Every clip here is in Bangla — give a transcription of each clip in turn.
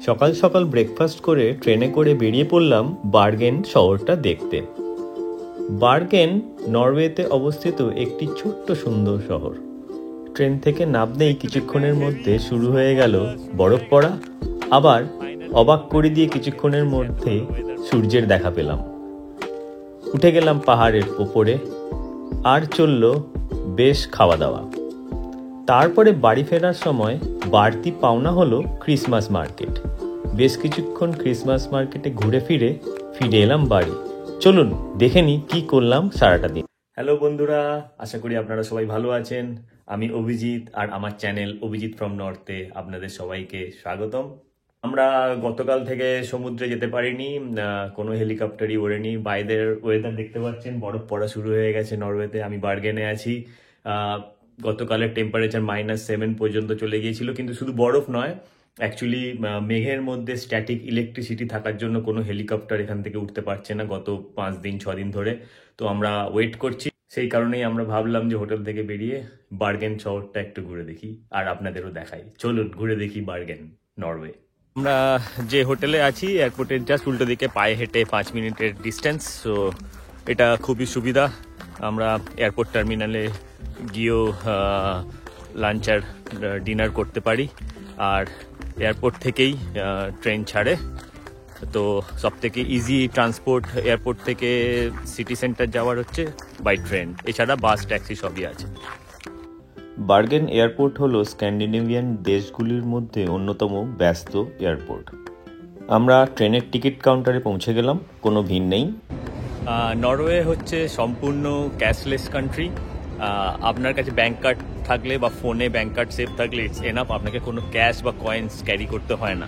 সকাল সকাল ব্রেকফাস্ট করে ট্রেনে করে বেরিয়ে পড়লাম বার্গেন শহরটা দেখতে। বার্গেন নরওয়েতে অবস্থিত একটি ছোট্ট সুন্দর শহর। ট্রেন থেকে নামতেই কিছুক্ষণের মধ্যে শুরু হয়ে গেল বরফ পড়া, আবার অবাক করে দিয়ে কিছুক্ষণের মধ্যে সূর্যের দেখা পেলাম। উঠে গেলাম পাহাড়ের ওপরে, আর চলল বেশ খাওয়া দাওয়া। তারপরে বাড়ি ফেরার সময় বাড়তি পাওনা হলো ক্রিসমাস মার্কেট। বেশ কিছুক্ষণ ক্রিসমাস মার্কেটে ঘুরে ফিরে এলাম বাড়ি। চলুন দেখে নিই কি করলাম সারাটা দিন। হ্যালো বন্ধুরা, আশা করি আপনারা সবাই ভালো আছেন। আমি অভিজিৎ, আর আমার চ্যানেল অভিজিৎ ফ্রম নর্থে আপনাদের সবাইকে স্বাগতম। আমরা গতকাল থেকে সমুদ্রে যেতে পারিনি, কোনো হেলিকপ্টারই ওড়েনি। বাইরের ওয়েদার দেখতে পাচ্ছেন, বরফ পড়া শুরু হয়ে গেছে নরওয়েতে। আমি বার্গেনে আছি। গতকালের টেম্পারেচার -7 পর্যন্ত চলে গিয়েছিল, কিন্তু শুধু বরফ নয়, অ্যাকচুয়ালি মেঘের মধ্যে স্ট্যাটিক ইলেকট্রিসিটি থাকার জন্য কোনো হেলিকপ্টার এখান থেকে উঠতে পারছে না গত 5-6 দিন ধরে। তো আমরা ওয়েট করছি। সেই কারণেই আমরা ভাবলাম যে হোটেল থেকে বেরিয়ে বার্গেন শহরটা একটু ঘুরে দেখি, আর আপনাদেরও দেখাই। চলুন ঘুরে দেখি বার্গেন, নরওয়ে। আমরা যে হোটেলে আছি এয়ারপোর্টের জাস্ট উল্টো দিকে, পায়ে হেঁটে 5 মিনিটের ডিস্টেন্স। সো এটা খুবই সুবিধা। আমরা এয়ারপোর্ট টার্মিনালে গিয়েও লাঞ্চ আর ডিনার করতে পারি, আর এয়ারপোর্ট থেকেই ট্রেন ছাড়ে। তো সব থেকে ইজি ট্রান্সপোর্ট এয়ারপোর্ট থেকে সিটি সেন্টার যাওয়ার হচ্ছে বাই ট্রেন, এছাড়া বাস ট্যাক্সি সবই আছে। বার্গেন এয়ারপোর্ট হলো স্ক্যান্ডিনেভিয়ান দেশগুলির মধ্যে অন্যতম ব্যস্ত এয়ারপোর্ট। আমরা ট্রেনের টিকিট কাউন্টারে পৌঁছে গেলাম, কোনো ভিড় নেই। নরওয়ে হচ্ছে সম্পূর্ণ ক্যাশলেস কান্ট্রি। আপনার কাছে ব্যাংক কার্ড থাকলে বা ফোনে ব্যাংক কার্ড সেভ থাকলে ইটস এনাফ, আপনাকে কোনো ক্যাশ বা কয়েন্স ক্যারি করতে হয় না।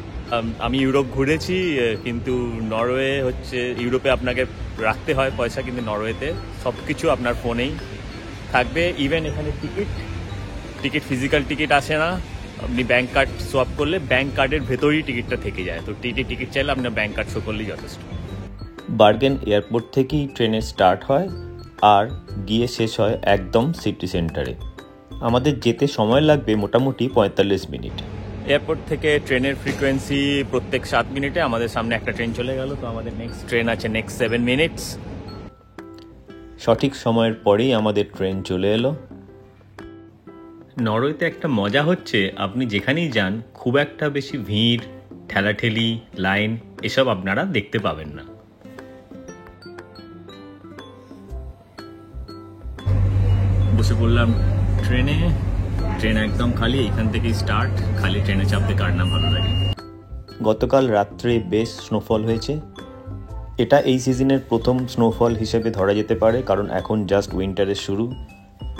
আমি ইউরোপ ঘুরেছি, কিন্তু নরওয়ে হচ্ছে, ইউরোপে আপনাকে রাখতে হয় পয়সা, কিন্তু নরওয়েতে সব কিছু আপনার ফোনেই থাকবে। ইভেন এখানে টিকিট ফিজিক্যাল টিকিট আসে না, আপনি ব্যাংক কার্ড সোয়াপ করলে ব্যাংক কার্ডের ভেতরেই টিকিটটা থেকে যায়। তো টিকিট চাইলে আপনার ব্যাংক কার্ড শো করলেই যথেষ্ট। বার্গেন এয়ারপোর্ট থেকেই ট্রেনে স্টার্ট হয় আর গিয়ে শেষ হয় একদম সিটি সেন্টারে। আমাদের যেতে সময় লাগবে মোটামুটি 45 মিনিট। এয়ারপোর্ট থেকে ট্রেনের ফ্রিকোয়েন্সি প্রত্যেক 7 মিনিটে। আমাদের সামনে একটা ট্রেন চলে গেল, তো আমাদের নেক্সট ট্রেন আছে নেক্সট 7 মিনিটস। সঠিক সময়ের পরেই আমাদের ট্রেন চলে এলো। নরওয়েতে একটা মজা হচ্ছে, আপনি যেখানেই যান খুব একটা বেশি ভিড়, ঠেলাঠেলি, লাইন এসব আপনারা দেখতে পাবেন না। বসে পড়লাম ট্রেনে। ট্রেন একদম খালি, এখান থেকেই স্টার্ট। খালি ট্রেনে চাপতে কার না ভালো লাগে। গতকাল রাত্রে বেশ স্নোফল হয়েছে। এটা এই সিজনের প্রথম স্নোফল হিসেবে ধরা যেতে পারে, কারণ এখন জাস্ট উইন্টারের শুরু।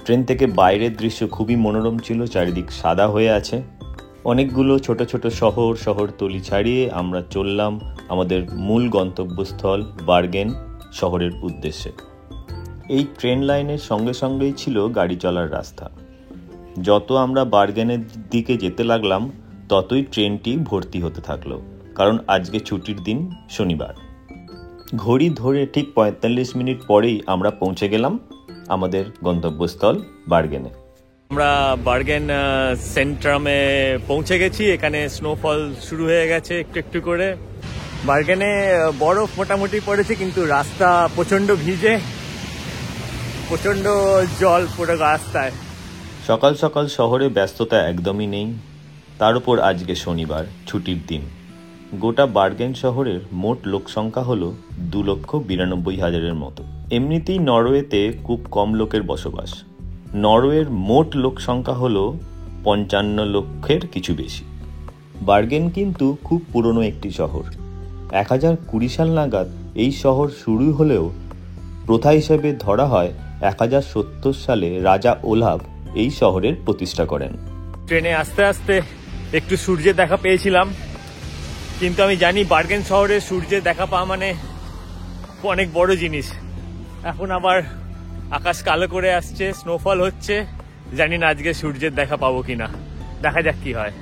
ট্রেন থেকে বাইরের দৃশ্য খুবই মনোরম ছিল, চারিদিক সাদা হয়ে আছে। অনেকগুলো ছোট ছোট শহরতলি ছাড়িয়ে আমরা চললাম আমাদের মূল গন্তব্যস্থল বার্গেন শহরের উদ্দেশ্যে। এই ট্রেন লাইনের সঙ্গে সঙ্গেই ছিল গাড়ি চলার রাস্তা। যত আমরা বার্গেনের দিকে যেতে লাগলাম ততই ট্রেনটি ভর্তি হতে থাকলো, কারণ আজকে ছুটির দিন, শনিবার। ঘড়ি ধরে ঠিক 45 মিনিট পরেই আমরা পৌঁছে গেলাম আমাদের গন্তব্যস্থল বার্গেনে। আমরা বার্গেন সেন্ট্রামে পৌঁছে গেছি। এখানে স্নোফল শুরু হয়ে গেছে একটু একটু করে। বার্গেনে বরফ মোটামুটি পড়েছে, কিন্তু রাস্তা প্রচণ্ড ভিজে, প্রচণ্ড জল পুরো রাস্তায়। সকাল সকাল শহরে ব্যস্ততা একদমই নেই, তার উপর আজকে শনিবার, ছুটির দিন। গোটা বার্গেন শহরের মোট লোক সংখ্যা হলো 2,92,000-এর মতো। এমনিতেই নরওয়েতে খুব কম লোকের বসবাস। নরওয়ের মোট লোক সংখ্যা হলো 55 লক্ষের কিছু বেশি। বার্গেন কিন্তু খুব পুরনো একটি শহর। 1020 সাল নাগাদ এই শহর শুরু হলেও প্রথা হিসেবে ধরা হয় 1070 সালে রাজা ওলাভ এই শহরের প্রতিষ্ঠা করেন। ট্রেনে আস্তে আস্তে একটু সূর্যের দেখা পেয়েছিলাম, কিন্তু আমি জানি বার্গেন শহরে সূর্যের দেখা পাওয়া মানে অনেক বড় জিনিস। এখন আবার আকাশ কালো করে আসছে, স্নোফল হচ্ছে, জানি না আজকে সূর্যের দেখা পাবো কিনা, দেখা যাক কি হয়।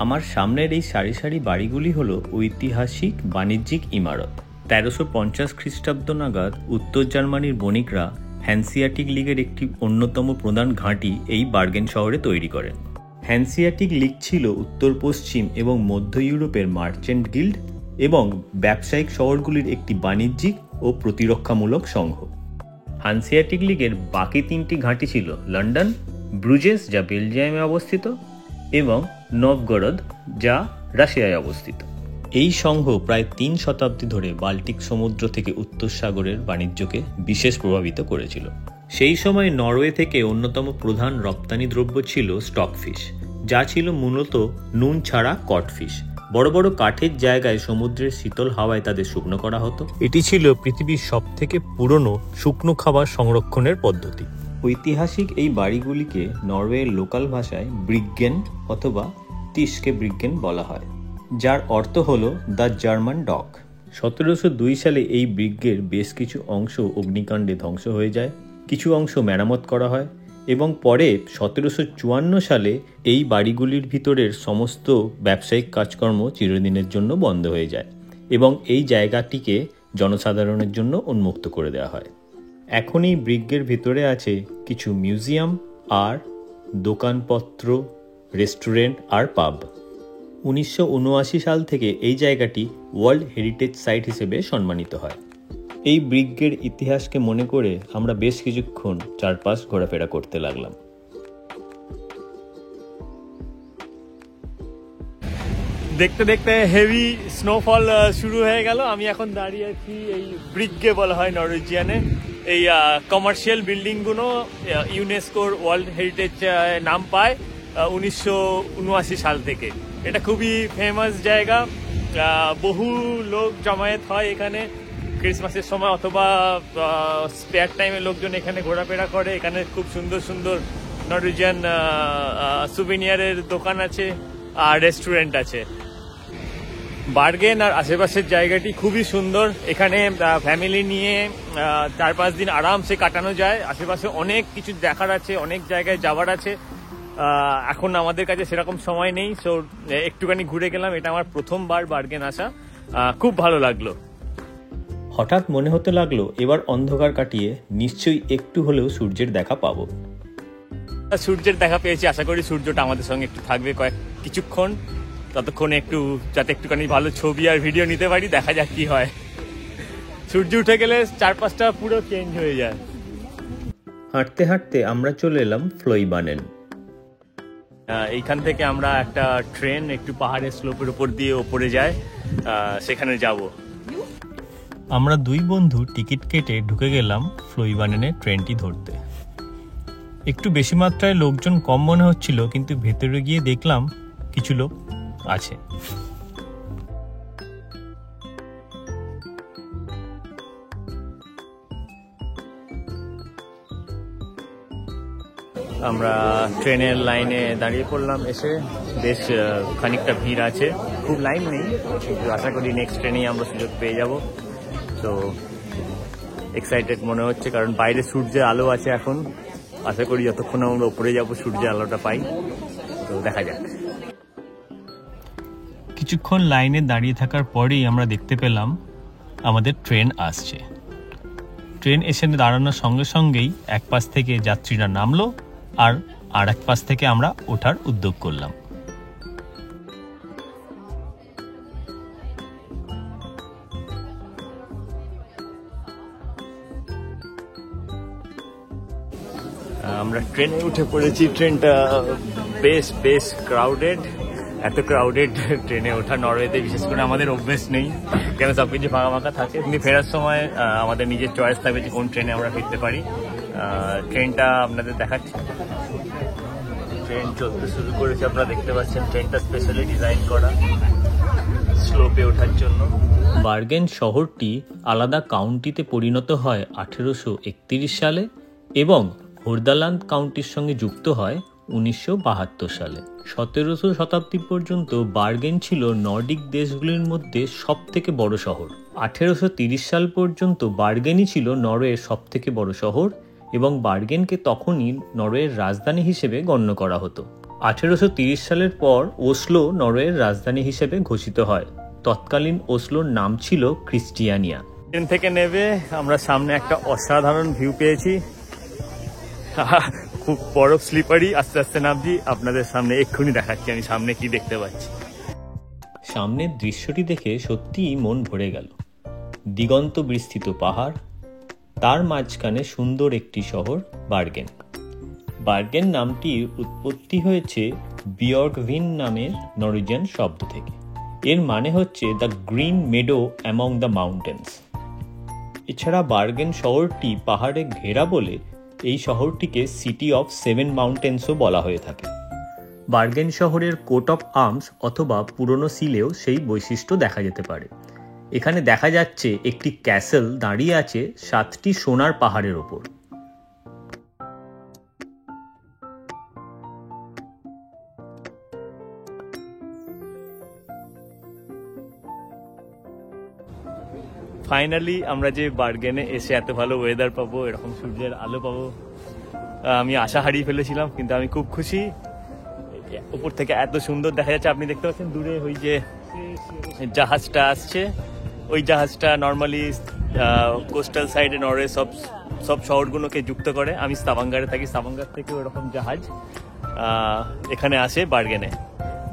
আমার সামনের এই সারি সারি বাড়িগুলি হলো ঐতিহাসিক বাণিজ্যিক ইমারত। 1350 খ্রিস্টাব্দ নাগাদ উত্তর জার্মানির বণিকরা হ্যান্সিয়াটিক লীগের একটি অন্যতম প্রধান ঘাঁটি এই বার্গেন শহরে তৈরি করেন। হ্যান্সিয়াটিক লীগ ছিল উত্তর পশ্চিম এবং মধ্য ইউরোপের মার্চেন্ট গিল্ড এবং ব্যবসায়িক শহরগুলির একটি বাণিজ্যিক ও প্রতিরক্ষামূলক সংঘ। হানসিয়াটিক লীগের বাকি 3টি ঘাঁটি ছিল লন্ডন, ব্রুজেস যা বেলজিয়ামে অবস্থিত এবং নভগরদ যা রাশিয়ায় অবস্থিত। এই সংঘ প্রায় 3 শতাব্দী ধরে বাল্টিক সমুদ্র থেকে উত্তর সাগরের বাণিজ্যকে বিশেষ প্রভাবিত করেছিল। সেই সময় নরওয়ে থেকে অন্যতম প্রধান রপ্তানি দ্রব্য ছিল স্টকফিশ, যা ছিল মূলত নুন ছাড়া কটফিশ। বড় বড় কাঠের জায়গায় সমুদ্রের শীতল হাওয়ায় তাদের শুকনো করা হতো। এটি ছিল পৃথিবীর সবথেকে পুরনো শুকনো খাবার সংরক্ষণের পদ্ধতি। ঐতিহাসিক এই বাড়িগুলিকে নরওয়ের লোকাল ভাষায় ব্রিগেন অথবা টিস্কে ব্রিগেন বলা হয়, যার অর্থ হল দ্য জার্মান ডক। 1702 সালে এই ব্রিগের বেশ কিছু অংশ অগ্নিকাণ্ডে ধ্বংস হয়ে যায়, কিছু অংশ মেরামত করা হয় এবং পরে 1754 সালে এই বাড়িগুলির ভিতরের সমস্ত ব্যবসায়িক কাজকর্ম চিরদিনের জন্য বন্ধ হয়ে যায় এবং এই জায়গাটিকে জনসাধারণের জন্য উন্মুক্ত করে দেওয়া হয়। এখন এই ব্রিগের ভিতরে আছে কিছু মিউজিয়াম আর দোকানপত্র, রেস্টুরেন্ট আর পাব। 1979 সাল থেকে এই জায়গাটি ওয়ার্ল্ড হেরিটেজ সাইট হিসেবে সম্মানিত হয়। এই ব্রিগের ইতিহাসকে মনে করে আমরা বেশ কিছুক্ষণ চারপাশ ঘোরাফেরা করতে লাগলাম। দেখতে দেখতে হেভি স্নোফল শুরু হয়ে গেল। আমি এখন দাঁড়িয়ে আছি এই ব্রিগে বলা হয় নরওয়েজিয়ানে। এই কমার্শিয়াল বিল্ডিংগুলো ইউনেস্কোর ওয়ার্ল্ড হেরিটেজ নাম পায় 1979 সাল থেকে। এটা খুবই ফেমাস জায়গা, বহু লোক জমায়েত হয় এখানে ক্রিসমাসের সময় অথবা স্পেয়ার টাইমে লোকজন এখানে ঘোরাফেরা করে। এখানে খুব সুন্দর সুন্দর নরওয়েজিয়ান সুভিনিয়ারের দোকান আছে আর রেস্টুরেন্ট আছে। বার্গেন আর আশেপাশের জায়গাটি খুবই সুন্দর। এখানে ফ্যামিলি নিয়ে 4-5 দিন আরামসে কাটানো যায়। আশেপাশে অনেক কিছু দেখার আছে, অনেক জায়গায় যাওয়ার আছে। এখন আমাদের কাছে সেরকম সময় নেই, সো একটুখানি ঘুরে গেলাম। এটা আমার প্রথমবার বার্গেন আসা, খুব ভালো লাগলো। হঠাৎ মনে হতে লাগলো এবার অন্ধকার কাটিয়ে নিশ্চয়ই একটু হলেও সূর্যের দেখা পাবো। সূর্যের দেখা পেয়েছি, আশা করি সূর্যটা আমাদের সঙ্গে একটু থাকবে কিছুক্ষণ, ততক্ষণে যাতে একটুখানি ভালো ছবি আর ভিডিও নিতে পারি। দেখা যাক কি হয়। সূর্য উঠে গেলে চারপাশটা পুরো চেঞ্জ হয়ে যায়। হাঁটতে হাঁটতে আমরা চলে এলাম ফ্লোইবানেন। এইখান থেকে আমরা একটা ট্রেন একটু পাহাড়ের স্লোপের উপর দিয়ে ওপরে যায়, সেখানে যাব। আমরা 2 বন্ধু টিকিট কেটে ঢুকে গেলাম ফ্লোইবানেনে ট্রেনটি ধরতে। একটু বেশি মাত্রায় লোকজন কম মনে হচ্ছিল, কিন্তু ভেতরে গিয়ে দেখলাম কিছু লোক আছে। আমরা ট্রেনের লাইনে দাঁড়িয়ে পড়লাম। এসে বেশ খানিকটা ভিড় আছে, খুব লাইন নেই, কিন্তু আশা করি নেক্সট ট্রেনেই আমরা সুযোগ পেয়ে যাব। তো এক্সাইটেড মনে হচ্ছে, কারণ বাইরে সূর্যের আলো আছে এখন। আশা করি যতক্ষণ আমরা উপরে যাব সূর্যের আলোটা পাই। তো দেখা যাক। কিছুক্ষণ লাইনে দাঁড়িয়ে থাকার পরেই আমরা দেখতে পেলাম আমাদের ট্রেন আসছে। ট্রেন এসে দাঁড়ানোর সঙ্গে সঙ্গেই এক পাশ থেকে যাত্রীরা নামলো আর এক পাশ থেকে আমরা ওঠার উদ্যোগ করলাম। আমরা ট্রেনে উঠে পড়েছি। ট্রেনটা বেশ ক্রাউডেড। এত ক্রাউডেড ট্রেনে ওঠা নরওয়েতে বিশেষ করে আমাদের অভ্যেস নেই, কেন সবকিছু ফাঁকা ফাঁকা থাকে। কিন্তু ফেরার সময় আমাদের নিজের চয়েস থাকবে যে কোন ট্রেনে আমরা ফিরতে পারি। ট্রেনটা আপনাদের দেখাচ্ছি। ট্রেন চলতে শুরু করেছে, আপনারা দেখতে পাচ্ছেন। ট্রেনটা স্পেশালি ডিজাইন করা স্লোপে ওঠার জন্য। বার্গেন শহরটি আলাদা কাউন্টিতে পরিণত হয় 1831 সালে এবং হোর্দাল্যান্ড কাউন্টির সঙ্গে যুক্ত হয় 1972 সালে। 17শো শতাব্দী পর্যন্ত বার্গেন ছিল নর্ডিক দেশগুলির মধ্যে সব থেকে বড় শহর। 1830 সাল পর্যন্ত বার্গেনই ছিল নরওয়ের সব থেকে বড় শহর এবং বার্গেনকে তখনই নরওয়ের রাজধানী হিসেবে গণ্য করা হতো। 1830 সালের পর ওসলো নরওয়ের রাজধানী হিসেবে ঘোষিত হয়। তৎকালীন ওসলোর নাম ছিল ক্রিস্টিয়ানিয়া। ট্রেন থেকে নেমে আমরা সামনে একটা অসাধারণ ভিউ পেয়েছি। খুব বরফ স্লিপারি, আস্তে আস্তে নামছি, আপনাদের সামনে এক্ষুনি দেখাচ্ছি আমি সামনে কি দেখতে পাচ্ছি। সামনের দৃশ্যটি দেখে সত্যিই মন ভরে গেল। দিগন্ত বিস্তৃত পাহাড়, তার মাঝখানে সুন্দর একটি শহর বার্গেন। বার্গেন নামটির উৎপত্তি হয়েছে বিয়র্গভিন নামের নরওয়েজিয়ান শব্দ থেকে। এর মানে হচ্ছে the green meadow among the mountains. এছাড়া বার্গেন শহরটি পাহাড়ে ঘেরা বলে এই শহরটিকে সিটি অফ 7 মাউন্টেন্সও বলা হয়ে থাকে। বার্গেন শহরের কোট অফ আর্মস অথবা পুরনো সিলেও সেই বৈশিষ্ট্য দেখা যেতে পারে। এখানে দেখা যাচ্ছে একটি ক্যাসেল দাঁড়িয়ে আছে 7টি সোনার পাহাড়ের ওপর। ফাইনালি আমরা যে বার্গেনে এসে এত ভালো ওয়েদার পাবো, এরকম সূর্যের আলো পাবো, আমি আশা হারিয়ে ফেলেছিলাম, কিন্তু আমি খুব খুশি। উপর থেকে এত সুন্দর দেখা যাচ্ছে, আপনি দেখতে পাচ্ছেন দূরে ওই যে জাহাজটা আসছে, ওই জাহাজটা নর্মালি কোস্টাল সাইডে নরওয়ে সব শহরগুলোকে যুক্ত করে। আমি স্তাভাঙ্গারে থাকি, স্তাভাঙ্গার থেকে ওরকম জাহাজ এখানে আসে বার্গেনে,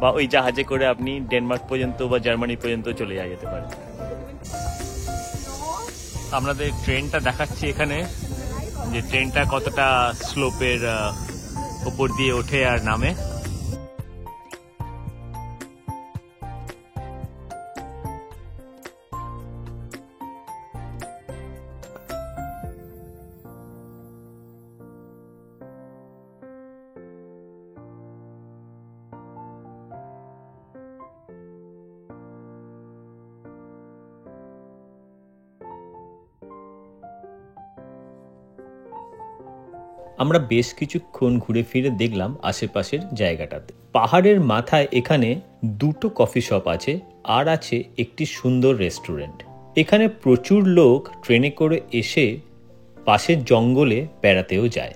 বা ওই জাহাজে করে আপনি ডেনমার্ক পর্যন্ত বা জার্মানি পর্যন্ত চলে যেতে পারেন। আপনাদের ট্রেনটা দেখাচ্ছি এখানে, যে ট্রেনটা কতটা স্লোপের উপর দিয়ে ওঠে আর নামে। আমরা বেশ কিছুক্ষণ ঘুরে ফিরে দেখলাম আশেপাশের জায়গাটাতে। পাহাড়ের মাথায় এখানে 2টো কফি শপ আছে, আর আছে একটি সুন্দর রেস্টুরেন্ট। এখানে প্রচুর লোক ট্রেনে করে এসে পাশের জঙ্গলে বেড়াতেও যায়।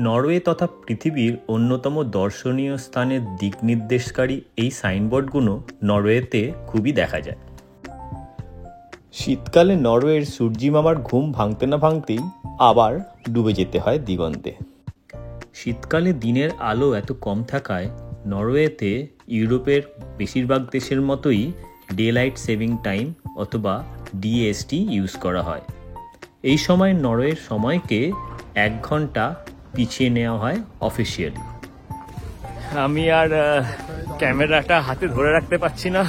নরওয়ে তথা পৃথিবীর অন্যতম দর্শনীয় স্থানের দিক নির্দেশকারী এই সাইনবোর্ডগুলো নরওয়েতে খুবই দেখা যায়। শীতকালে নরওয়ের সূর্যিমামার ঘুম ভাঙতে না ভাঙতেই আবার ডুবে যেতে হয় দিগন্তে। শীতকালে দিনের আলো এত কম থাকায় নরওয়েতে ইউরোপের বেশিরভাগ দেশের মতোই ডে লাইট সেভিং টাইম অথবা ডিএসটি ইউজ করা হয়। এই সময় নরওয়ের সময়কে 1 ঘন্টা পিছিয়ে নেওয়া হয় অফিসিয়ালি। আমি আর ক্যামেরাটা হাতে ধরে রাখতে পারছি না,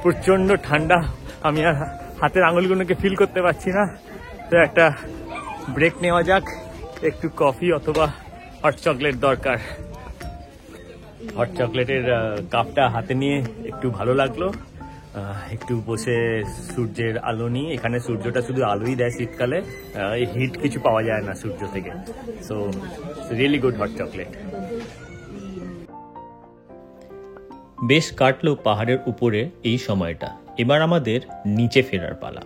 প্রচণ্ড ঠান্ডা, আমি আর হাতের আঙুলগুলোকে ফিল করতে পারছি না। তো একটা ব্রেক নেওয়া যাক, একটু কফি অথবা হট চকলেট দরকার। হট চকলেটের কাপটা হাতে নিয়ে একটু ভালো লাগলো, একটু বসে সূর্যের আলো নিয়ে। এখানে সূর্যটা শুধু আলোই দেয় শীতকালে, এই হিট কিছু পাওয়া যায় না সূর্য থেকে। So really good hot chocolate. বেশ কাটলো পাহাড়ের উপরে এই সময়টা, এবার আমাদের নিচে ফেরার পালা।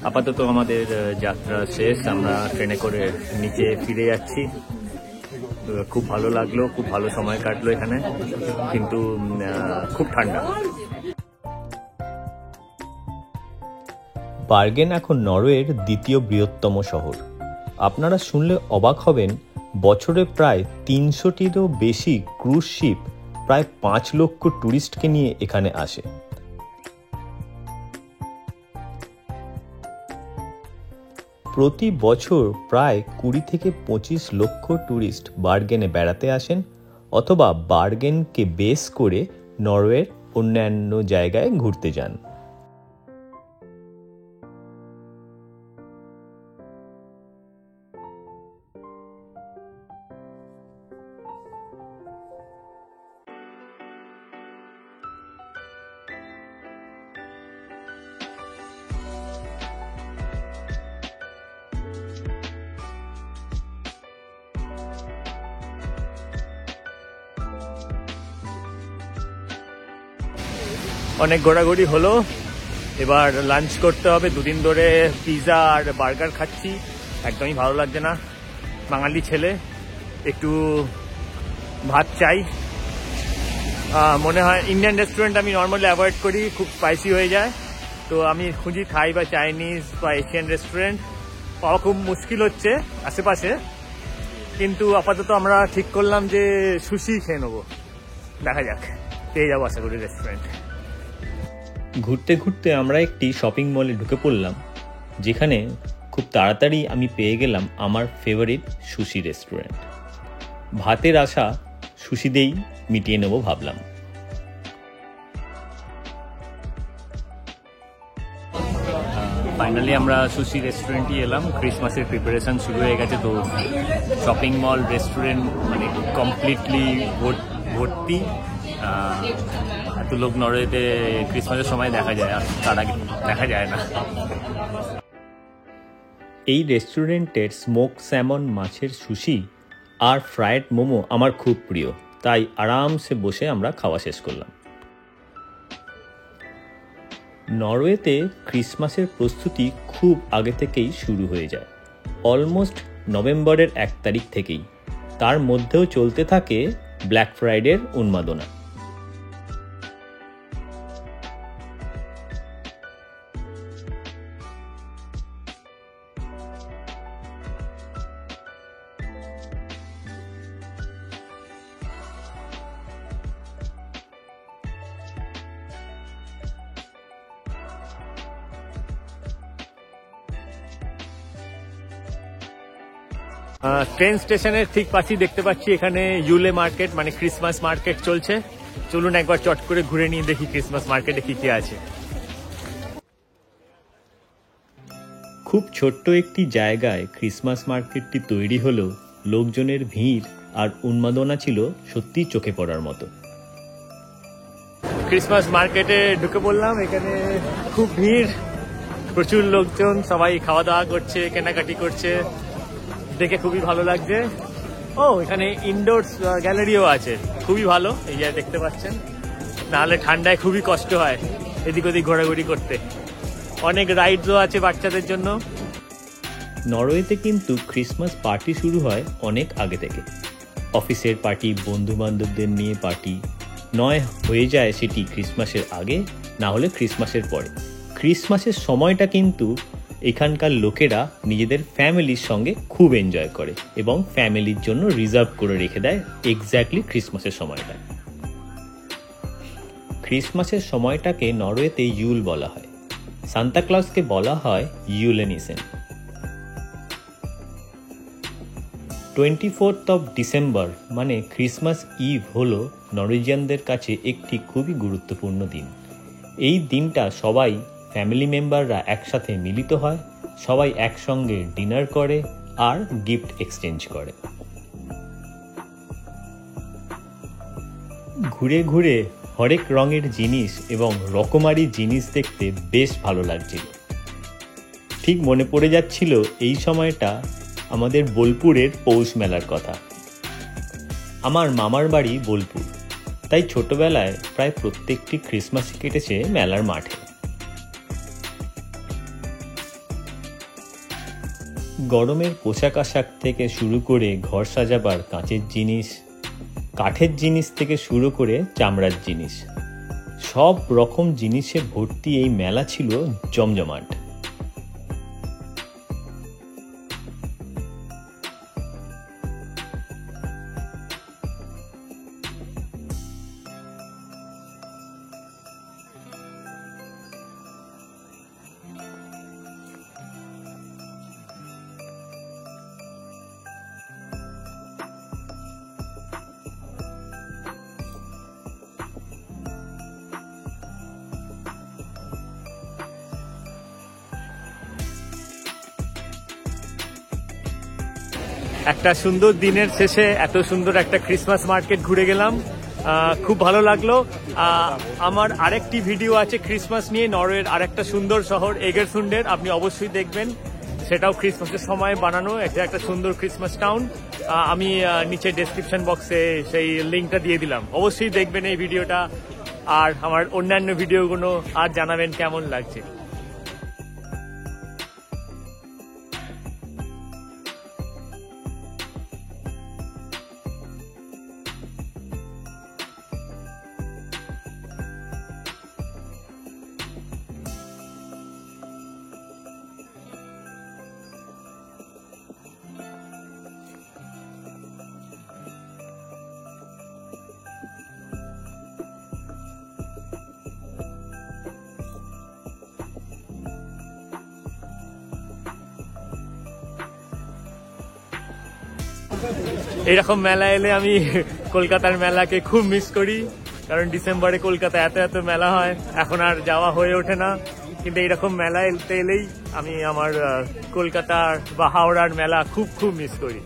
আপাতত আমাদের যাত্রা শেষ, আমরা ট্রেনে করে নিচে ফিরে যাচ্ছি। খুব ভালো লাগলো, খুব ভালো সময় কাটলো এখানে, কিন্তু খুব ঠান্ডা। বার্গেন এখন নরওয়ের 2য় বৃহত্তম শহর। আপনারা শুনলে অবাক হবেন, বছরে প্রায় 300টিরও বেশি ক্রুজ শিপ প্রায় 5 লক্ষ ট্যুরিস্টকে নিয়ে এখানে আসে। প্রতি বছর প্রায় 20 থেকে 25 লক্ষ ট্যুরিস্ট বার্গেনে বেড়াতে আসেন অথবা বার্গেনকে বেস করে নরওয়ের অন্যান্য জায়গায় ঘুরতে যান। অনেক ঘোরাঘুরি হলো, এবার লাঞ্চ করতে হবে। 2 দিন ধরে পিৎজা আর বার্গার খাচ্ছি, একদমই ভালো লাগছে না। বাঙালি ছেলে, একটু ভাত চাই। মনে হয় ইন্ডিয়ান রেস্টুরেন্ট আমি নর্মালি অ্যাভয়েড করি, খুব স্পাইসি হয়ে যায়। তো আমি খুঁজি থাই বা চাইনিজ বা এশিয়ান রেস্টুরেন্ট। পাওয়া খুব মুশকিল হচ্ছে আশেপাশে, কিন্তু আপাতত আমরা ঠিক করলাম যে সুশি খেয়ে নেবো। দেখা যাক, পেয়ে যাবো আশা করি রেস্টুরেন্ট। ঘুরতে ঘুরতে আমরা একটি শপিং মলে ঢুকে পড়লাম, যেখানে খুব তাড়াতাড়ি আমি পেয়ে গেলাম আমার ফেভারিট সুশি রেস্টুরেন্ট। ভাতের আশা সুশি দিয়েই মিটিয়ে নেব ভাবলাম। ফাইনালি আমরা সুশি রেস্টুরেন্টে এলাম। ক্রিসমাসের প্রিপারেশন শুরু হয়ে গেছে, তো শপিং মল রেস্টুরেন্ট মানে কমপ্লিটলি ভর্তি। এত লোক নরওয়েতে ক্রিসমাসের সময় দেখা যায়, আর তার আগে দেখা যায় না। এই রেস্টুরেন্টের স্মোক স্যামন মাছের সুশি আর ফ্রায়েড মোমো আমার খুব প্রিয়, তাই আরামসে বসে আমরা খাওয়া শেষ করলাম। নরওয়েতে ক্রিসমাসের প্রস্তুতি খুব আগে থেকেই শুরু হয়ে যায়, অলমোস্ট নভেম্বরের 1 তারিখ থেকেই। তার মধ্যেও চলতে থাকে ব্ল্যাক ফ্রাইডের উন্মাদনা। ট্রেন স্টেশনের ঠিক পাশেই দেখতে পাচ্ছি এখানে ইউলে মার্কেট মানে ক্রিসমাস মার্কেট চলছে। চলুন একবার চট করে ঘুরে নিয়ে দেখি ক্রিসমাস মার্কেটে কি কি আছে। খুব ছোট্ট একটি জায়গায় ক্রিসমাস মার্কেটটি তৈরি হলেও লোকজনের ভিড় আর উন্মাদনা ছিল সত্যি চোখে পড়ার মতো। ক্রিসমাস মার্কেটে ঢুকে পড়লাম, এখানে খুব ভিড়, প্রচুর লোকজন, সবাই খাওয়া দাওয়া করছে, কেনাকাটি করছে, দেখে খুবই ভালো লাগছে। ও এখানে ইনডোরস গ্যালারিও আছে, খুবই ভালো। এই যে দেখতে পাচ্ছেন, নাহলে ঠান্ডায় খুবই কষ্ট হয় এদিক ওদিক ঘোরাঘুরি করতে। অনেক রাইডসও আছে বাচ্চাদের জন্য। নরওয়েতে কিন্তু ক্রিসমাস পার্টি শুরু হয় অনেক আগে থেকে। অফিসের পার্টি, বন্ধু বান্ধবদের নিয়ে পার্টি নয় হয়ে যায় সেটি ক্রিসমাসের আগে, না হলে ক্রিসমাসের পরে। ক্রিসমাসের সময়টা কিন্তু এখানকার লোকেরা নিজেদের ফ্যামিলির সঙ্গে খুব এনজয় করে এবং ফ্যামিলির জন্য রিজার্ভ করে রেখে দেয় এক্স্যাক্টলি ক্রিসমাসের সময়টা। ক্রিসমাসের সময়টাকে নরওয়েতে ইউল বলা হয়, সান্তা ক্লজকে বলা হয় ইউলেনিসেন। 24 ডিসেম্বর মানে ক্রিসমাস ইভ হলো নরওয়েজিয়ানদের কাছে একটি খুবই গুরুত্বপূর্ণ দিন। এই দিনটা সবাই ফ্যামিলি মেম্বাররা একসাথে মিলিত হয়, সবাই একসঙ্গে ডিনার করে আর গিফট এক্সচেঞ্জ করে। ঘুরে ঘুরে হরেক রঙের জিনিস এবং রকমারি জিনিস দেখতে বেশ ভালো লাগছিল। ঠিক মনে পড়ে যাচ্ছিল এই সময়টা আমাদের বোলপুরের পৌষ মেলার কথা। আমার মামার বাড়ি বোলপুর, তাই ছোটবেলায় প্রায় প্রত্যেকটি ক্রিসমাস কেটেছে মেলার মাঠে। গরমের পোশাক আশাক থেকে শুরু করে ঘর সাজাবার কাঁচের জিনিস, কাঠের জিনিস থেকে শুরু করে চামড়ার জিনিস, সব রকম জিনিসে ভর্তি এই মেলা ছিল জমজমাট। একটা সুন্দর দিনের শেষে এত সুন্দর একটা ক্রিসমাস মার্কেট ঘুরে গেলাম, খুব ভালো লাগলো। আমার আরেকটি ভিডিও আছে ক্রিসমাস নিয়ে, নরওয়ের আরেকটা সুন্দর শহর এগারসুন্ডের, আপনি অবশ্যই দেখবেন। সেটাও ক্রিসমাসের সময় বানানো, এটা একটা সুন্দর ক্রিসমাস টাউন। আমি নিচে ডেসক্রিপশন বক্সে সেই লিঙ্কটা দিয়ে দিলাম, অবশ্যই দেখবেন এই ভিডিওটা আর আমার অন্যান্য ভিডিওগুলো, আর জানাবেন কেমন লাগছে। এইরকম মেলা এলে আমি কলকাতার মেলাকে খুব মিস করি, কারণ ডিসেম্বরে কলকাতা এত এত মেলা হয়, এখন আর যাওয়া হয়ে ওঠে না। কিন্তু এইরকম মেলা এলেই আমি আমার কলকাতার বা হাওড়ার মেলা খুব খুব মিস করি।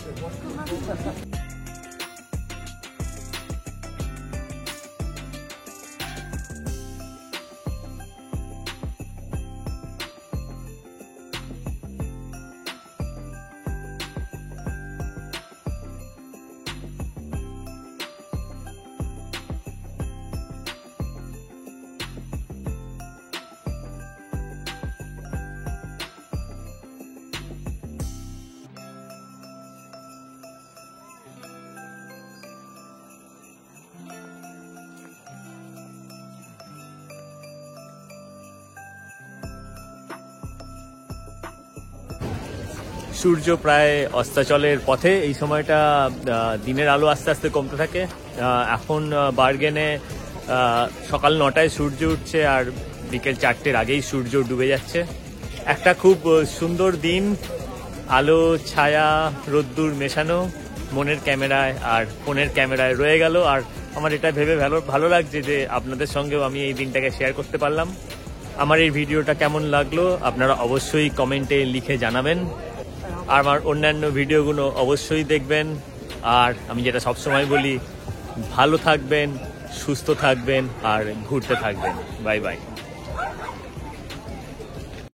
সূর্য প্রায় অস্তাচলের পথে, এই সময়টা দিনের আলো আস্তে আস্তে কমতে থাকে। এখন বার্গেনে সকাল 9টায় সূর্য উঠছে আর বিকেল 4টের আগেই সূর্য ডুবে যাচ্ছে। একটা খুব সুন্দর দিন, আলো ছায়া রোদ্দুর মেশানো মনের ক্যামেরায় আর ফোনের ক্যামেরায় রয়ে গেল। আর আমার এটা ভেবে ভালো লাগছে যে আপনাদের সঙ্গেও আমি এই দিনটাকে শেয়ার করতে পারলাম। আমার এই ভিডিওটা কেমন লাগলো আপনারা অবশ্যই কমেন্টে লিখে জানাবেন। আর আমার অন্যান্য ভিডিওগুলো অবশ্যই দেখবেন। আর আমি যেটা সবসময় বলি, ভালো থাকবেন, সুস্থ থাকবেন আর ঘুরতে থাকবেন। Bye bye.